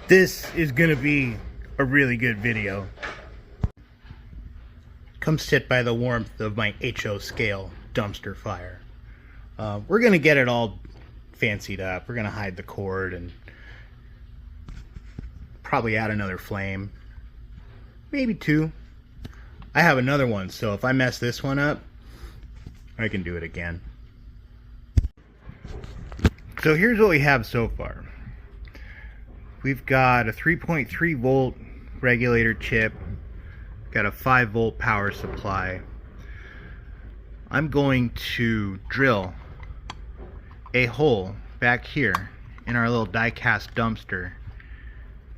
This is gonna be a really good video. Come sit by the warmth of my HO scale dumpster fire. We're gonna get it all fancied up. We're gonna hide the cord and probably add another flame, maybe two. I have another one, so if I mess this one up, I can do it again. So here's what we have so far. We've got a 3.3 volt regulator chip, got a 5 volt power supply. I'm going to drill a hole back here in our little die-cast dumpster,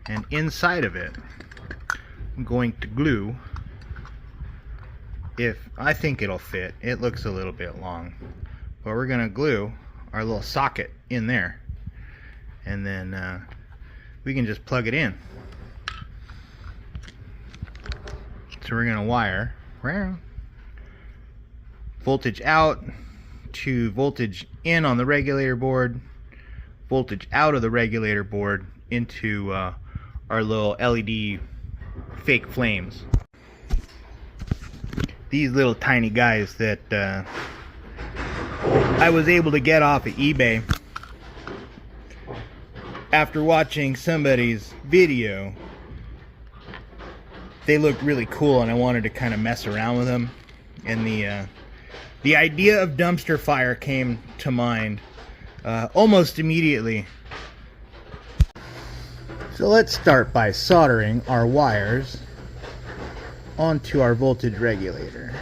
and inside of it I'm going to glue, if I think it'll fit. It looks a little bit long, but we're gonna glue our little socket in there, and then we can just plug it in. So we're gonna wire voltage out to voltage in on the regulator board, voltage out of the regulator board into our little LED fake flames. These little tiny guys that I was able to get off of eBay after watching somebody's video. They looked really cool and I wanted to kind of mess around with them, and the idea of dumpster fire came to mind almost immediately. So let's start by soldering our wires onto our voltage regulator.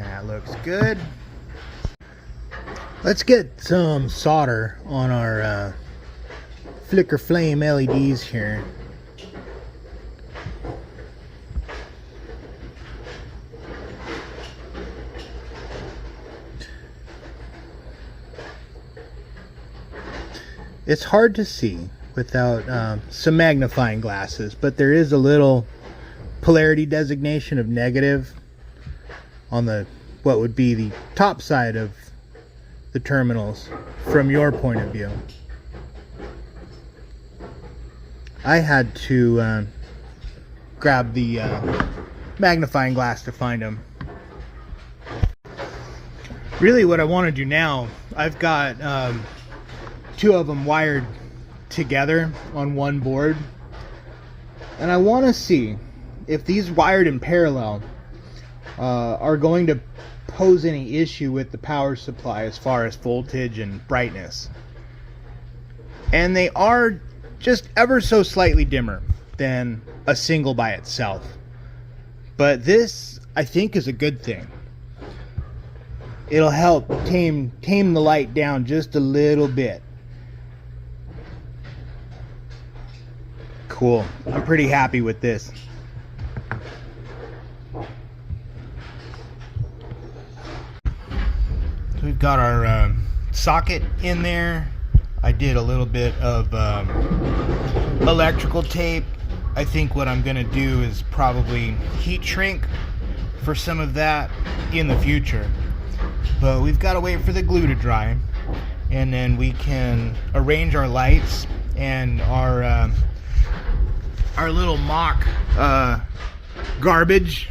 That looks good. Let's get some solder on our flicker flame LEDs here. It's hard to see without some magnifying glasses, but there is a little polarity designation of negative on the what would be the top side of the terminals from your point of view. I had to grab the magnifying glass to find them. Really what I want to do now, I've got two of them wired together on one board, and I want to see if these wired in parallel are going to pose any issue with the power supply as far as voltage and brightness. And they are just ever so slightly dimmer than a single by itself, but this I think is a good thing. It'll help tame the light down just a little bit. Cool. I'm pretty happy with this. So we've got our socket in there. I did a little bit of electrical tape. I think what I'm going to do is probably heat shrink for some of that in the future. But we've got to wait for the glue to dry, and then we can arrange our lights and our little mock garbage,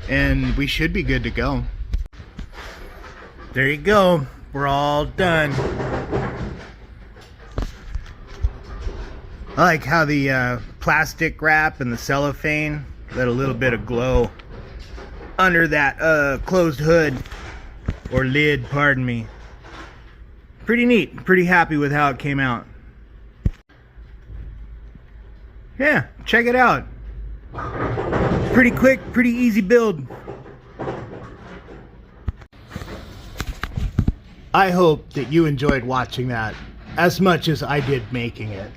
and we should be good to go. There you go. We're all done. I like how the plastic wrap and the cellophane let a little bit of glow under that closed hood, or lid, pardon me. Pretty neat. Pretty happy with how it came out. Yeah, check it out. Pretty quick, pretty easy build. I hope that you enjoyed watching that as much as I did making it.